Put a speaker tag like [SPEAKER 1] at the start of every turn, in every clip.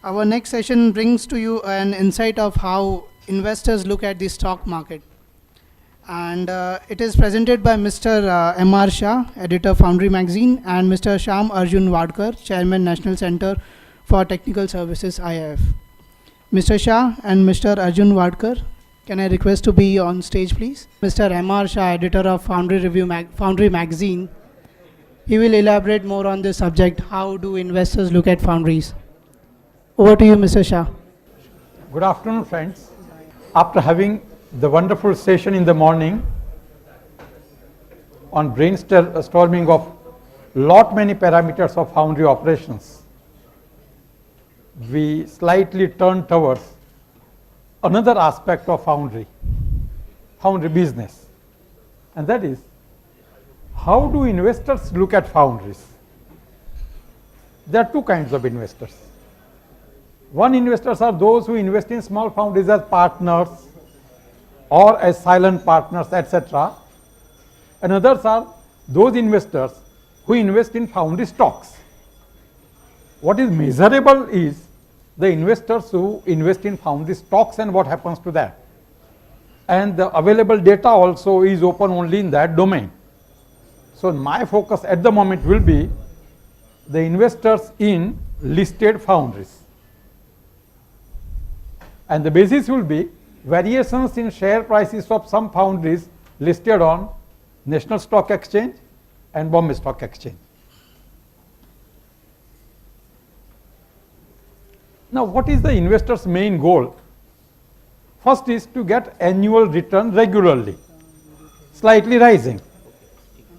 [SPEAKER 1] Our next session brings to you an insight of how investors look at the stock market. And it is presented by Mr. MR Shah, editor Foundry Magazine, and Mr. Shyam Arjun Wadkar, chairman National Center for Technical Services IIF. Mr. Shah and Mr. Arjun Wadkar, can I request to be on stage, please? Mr. MR Shah, editor of Foundry Magazine, he will elaborate more on this subject. How do investors look at foundries? Over to you, Mr. Shah.
[SPEAKER 2] Good afternoon, friends. After having the wonderful session in the morning on brainstorming of many parameters of foundry operations, we slightly turn towards another aspect of foundry business, and that is, how do investors look at foundries? There are two kinds of investors. One, investors are those who invest in small foundries as partners or as silent partners, etc. And others are those investors who invest in foundry stocks. What is measurable is the investors who invest in foundry stocks and what happens to that. And the available data also is open only in that domain. So my focus at the moment will be the investors in listed foundries. And the basis will be variations in share prices of some foundries listed on National Stock Exchange and Bombay Stock Exchange. Now, what is the investor's main goal? First is to get annual return regularly, slightly rising.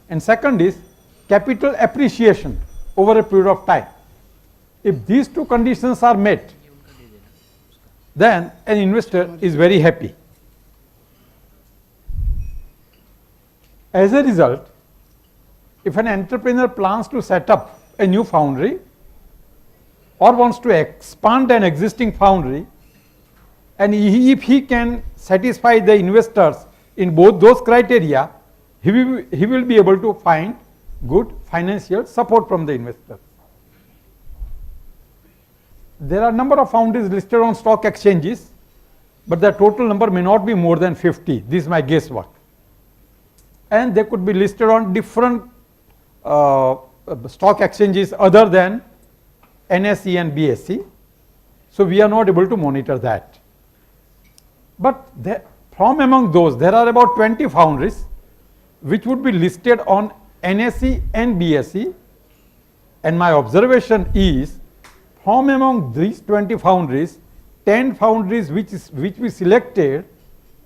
[SPEAKER 2] And second is capital appreciation over a period of time. If these two conditions are met, then an investor is very happy. As a result, if an entrepreneur plans to set up a new foundry or wants to expand an existing foundry, and if he can satisfy the investors in both those criteria, he will be able to find good financial support from the investors. There are a number of foundries listed on stock exchanges, but the total number may not be more than 50. This is my guesswork. And they could be listed on different stock exchanges other than NSE and BSE. So we are not able to monitor that. But from among those, there are about 20 foundries which would be listed on NSE and BSE. And my observation is, from among these 20 foundries, 10 foundries which we selected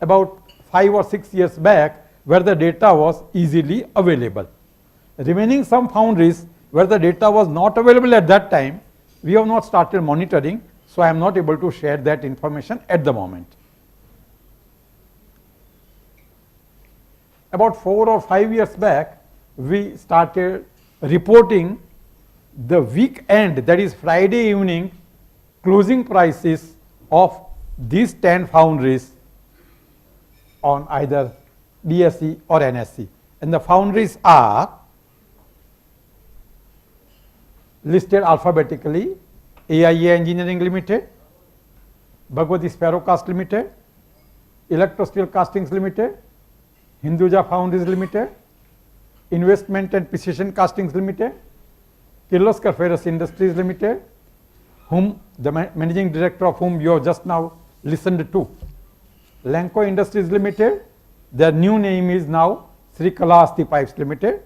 [SPEAKER 2] about 5 or 6 years back, where the data was easily available. Remaining some foundries where the data was not available at that time, we have not started monitoring, so I am not able to share that information at the moment. About 4 or 5 years back, we started reporting the weekend, that is Friday evening, closing prices of these 10 foundries on either BSE or NSE. And the foundries are listed alphabetically: AIA Engineering Limited, Bhagwati Sparrowcast Limited, Electro Steel Castings Limited, Hinduja Foundries Limited, Investment and Precision Castings Limited, Kirloskar Ferrous Industries Limited, whom the managing director of whom you have just now listened to, Lanco Industries Limited, their new name is now Sri Kalahasti Pipes Limited,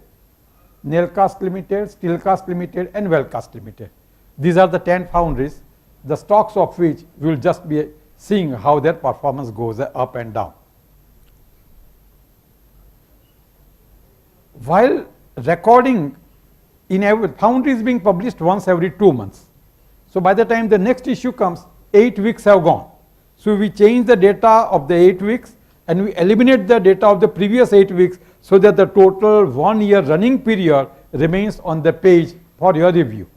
[SPEAKER 2] Nailcast Limited, Steelcast Limited, and Wellcast Limited. These are the 10 foundries, the stocks of which we will just be seeing how their performance goes up and down. While recording in every foundry is being published once every 2 months. So by the time the next issue comes, 8 weeks have gone. So we change the data of the 8 weeks and we eliminate the data of the previous 8 weeks so that the total 1 year running period remains on the page for your review.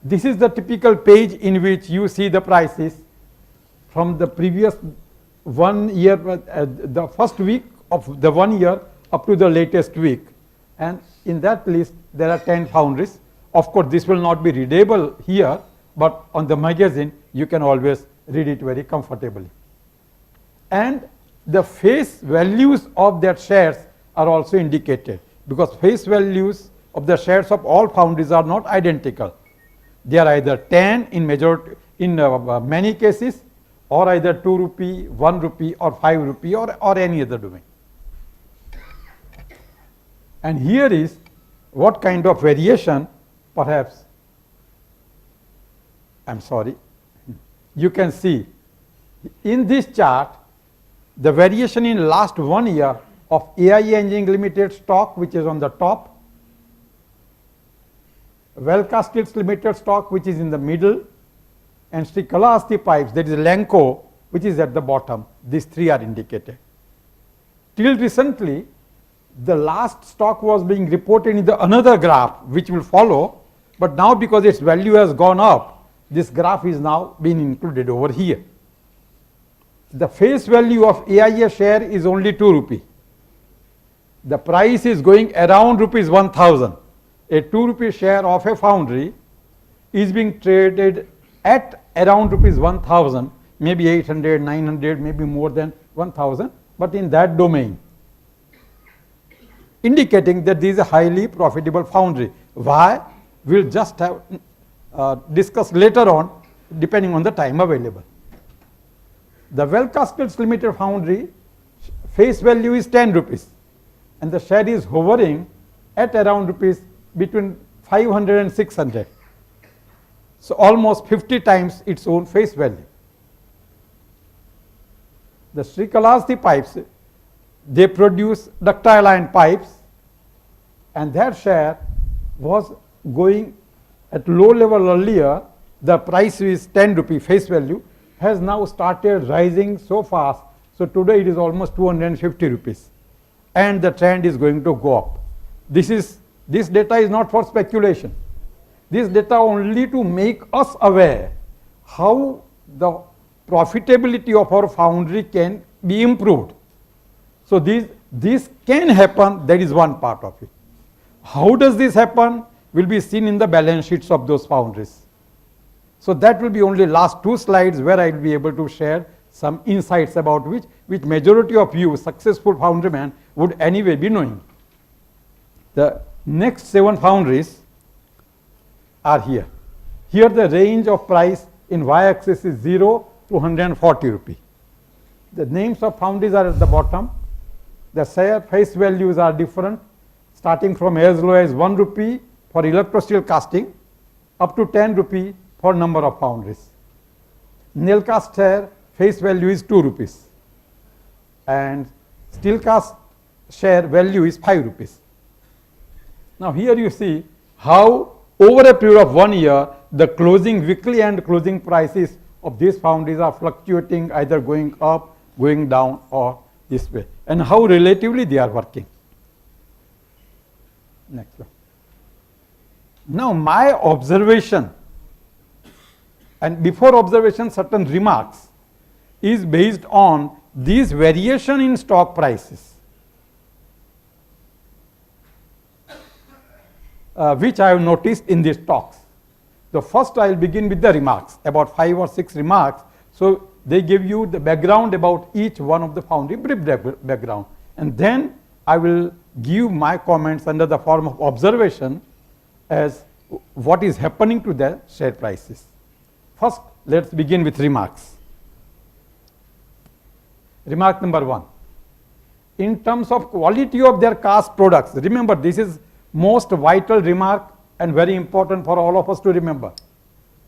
[SPEAKER 2] This is the typical page in which you see the prices from the previous 1 year, the first week of the 1 year up to the latest week. and in that list there are 10 foundries. Of course, this will not be readable here, but on the magazine you can always read it very comfortably. And the face values of their shares are also indicated, because face values of the shares of all foundries are not identical. They are either 10 in many cases, or either 2 rupee, 1 rupee, or 5 rupee, or any other domain. And here is what kind of variation, perhaps, I'm sorry, you can see in this chart the variation in last 1 year of AIA Engineering Limited stock, which is on the top, Welka Steels Limited stock, which is in the middle, and Srikalahasti Pipes, that is Lanco, which is at the bottom. These three are indicated. Till recently, the last stock was being reported in the another graph, which will follow, but now because its value has gone up, this graph is now being included over here. The face value of AIA share is only 2 rupee. The price is going around rupees 1000. A 2 rupee share of a foundry is being traded at around rupees 1000, maybe 800, 900, maybe more than 1000, but in that domain, indicating that this is a highly profitable foundry. Why? We'll just have discuss later on, depending on the time available. The Welka Steels Limited foundry face value is 10 rupees, and the share is hovering at around rupees between 500 and 600. So almost 50 times its own face value. The Srikalahasti Pipes, they produce ductile iron pipes, and their share was going at low level earlier. The price is 10 rupee face value, has now started rising so fast. So today it is almost 250 rupees, and the trend is going to go up. This data is not for speculation. This data only to make us aware how the profitability of our foundry can be improved. So this can happen. That is one part of it. How does this happen will be seen in the balance sheets of those foundries. So that will be only last 2 slides where I will be able to share some insights about which majority of you successful foundrymen would anyway be knowing. The next 7 foundries are here. Here the range of price in y-axis is 0 to 140 rupee. The names of foundries are at the bottom. The share face values are different, starting from as low as 1 rupee for electrosteel casting up to 10 rupee for number of foundries. Nail cast share face value is 2 rupees, and steel cast share value is 5 rupees. Now here you see how over a period of 1 year the closing weekly and closing prices of these foundries are fluctuating, either going up, going down, or this way, and how relatively they are working. Next one. Now my observation, and before observation certain remarks, is based on this variation in stock prices, which I have noticed in these talks. So first I will begin with the remarks, about 5 or 6 remarks. So they give you the background about each one of the foundry, brief background, and then I will give my comments under the form of observation as what is happening to their share prices. First, let's begin with remarks. Remark number 1. In terms of quality of their cast products, remember this is most vital remark and very important for all of us to remember.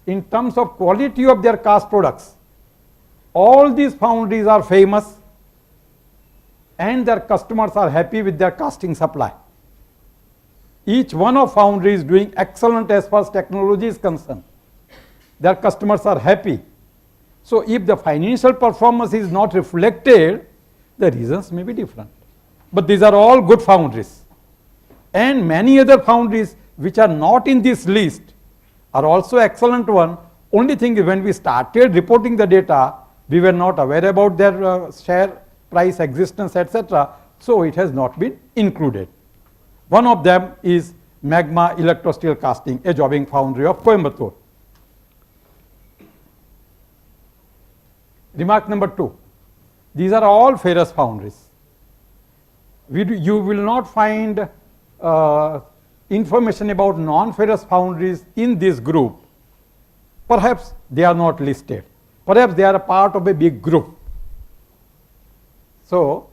[SPEAKER 2] In terms of quality of their cast products, all these foundries are famous and their customers are happy with their casting supply. Each one of foundries is doing excellent as far as technology is concerned. Their customers are happy. So if the financial performance is not reflected, the reasons may be different. But these are all good foundries. And many other foundries which are not in this list are also excellent one. Only thing is when we started reporting the data, we were not aware about their share price existence, etc. So it has not been included. One of them is Magma Electro-Steel Casting, a jobbing foundry of Coimbatore. Remark number 2, these are all ferrous foundries. You will not find information about non-ferrous foundries in this group. Perhaps they are not listed. Perhaps they are a part of a big group. So,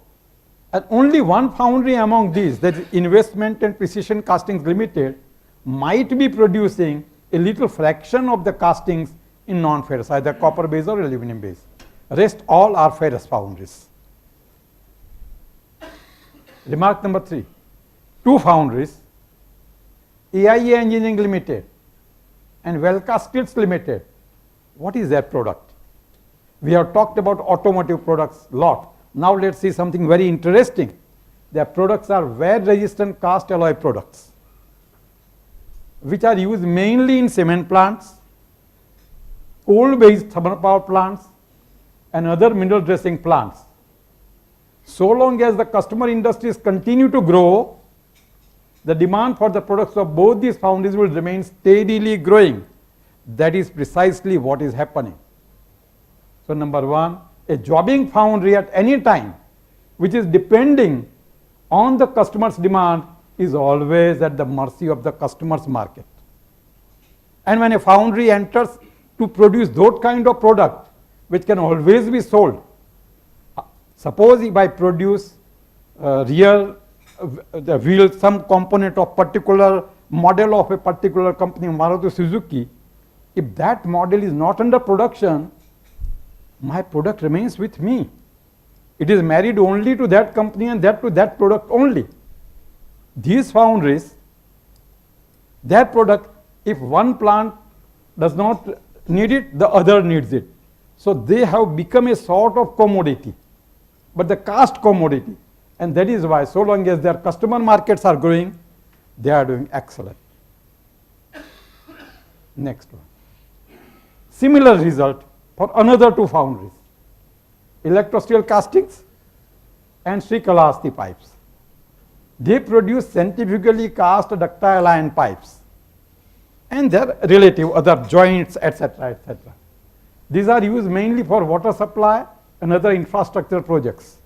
[SPEAKER 2] and only one foundry among these, that is Investment and Precision Castings Limited, might be producing a little fraction of the castings in non-ferrous, either copper base or aluminum base. Rest all are ferrous foundries. Remark number 3, 2 foundries, AIA Engineering Limited and Wellcastits Limited. What is their product? We have talked about automotive products a lot. Now let's see something very interesting. Their products are wear-resistant cast alloy products, which are used mainly in cement plants, coal-based thermal power plants, and other mineral dressing plants. So long as the customer industries continue to grow, the demand for the products of both these foundries will remain steadily growing. That is precisely what is happening. So number 1, a jobbing foundry at any time, which is depending on the customer's demand, is always at the mercy of the customer's market. And when a foundry enters to produce that kind of product, which can always be sold, suppose if I produce the wheel, some component of particular model of a particular company, Maruti Suzuki, if that model is not under production, my product remains with me. It is married only to that company and that to that product only. These foundries, that product, if one plant does not need it, the other needs it. So they have become a sort of commodity, but the cast commodity. And that is why, so long as their customer markets are growing, they are doing excellent. Next one. Similar result for another 2 foundries, Electro-Steel Castings and Srikalasti Pipes. They produce centrifugally cast ductile iron pipes and their relative other joints, etc., etc. These are used mainly for water supply and other infrastructure projects.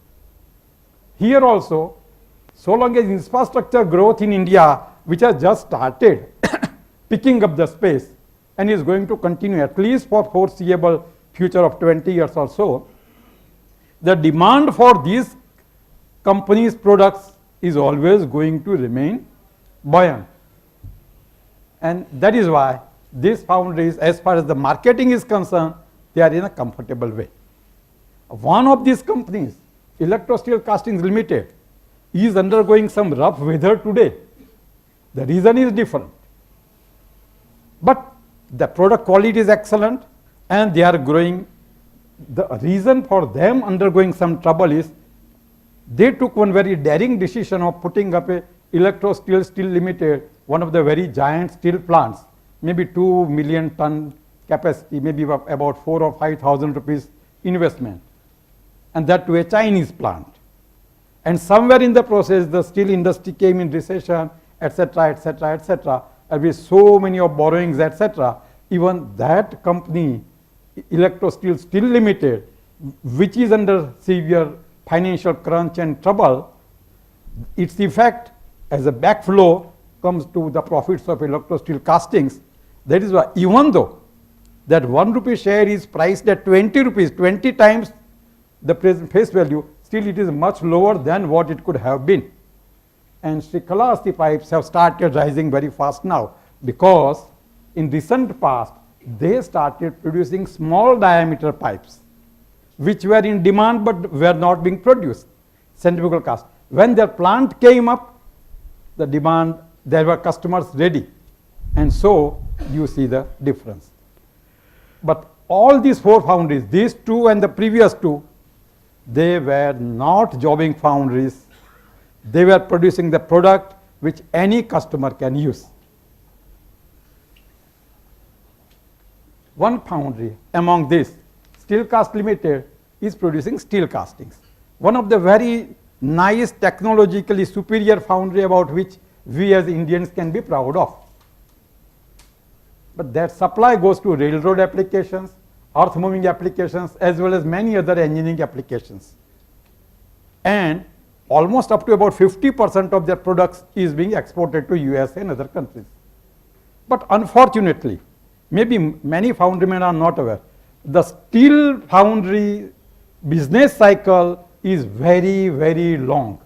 [SPEAKER 2] Here also, so long as infrastructure growth in India, which has just started picking up the space and is going to continue at least for foreseeable future of 20 years or so, the demand for these companies' products is always going to remain buoyant. And that is why these foundries, as far as the marketing is concerned, they are in a comfortable way. One of these companies, Electro-Steel Castings Limited, is undergoing some rough weather today. The reason is different. But the product quality is excellent and they are growing. The reason for them undergoing some trouble is they took one very daring decision of putting up a Electro-Steel Limited, one of the very giant steel plants, maybe 2 million ton capacity, maybe about 4,000 or 5,000 rupees investment, and that to a Chinese plant. And somewhere in the process, the steel industry came in recession, etc., etc., etc., and with so many of borrowings, etc., even that company, Electro-Steel Limited, which is under severe financial crunch and trouble, its effect as a backflow comes to the profits of Electro-Steel Castings. That is why, even though that 1 rupee share is priced at 20 rupees, 20 times the present face value, still it is much lower than what it could have been. And Srikalasti Pipes have started rising very fast now, because in recent past they started producing small diameter pipes which were in demand but were not being produced, centrifugal cast. When their plant came up, the demand, there were customers ready, and so you see the difference. But all these 4 foundries, these 2 and the previous 2, they were not jobbing foundries. They were producing the product which any customer can use. One foundry among this, Steel Cast Limited, is producing steel castings. One of the very nice technologically superior foundry about which we as Indians can be proud of. But that supply goes to railroad applications, earth moving applications, as well as many other engineering applications. And almost up to about 50% of their products is being exported to US and other countries. But unfortunately, maybe many foundrymen are not aware, the steel foundry business cycle is very, very long.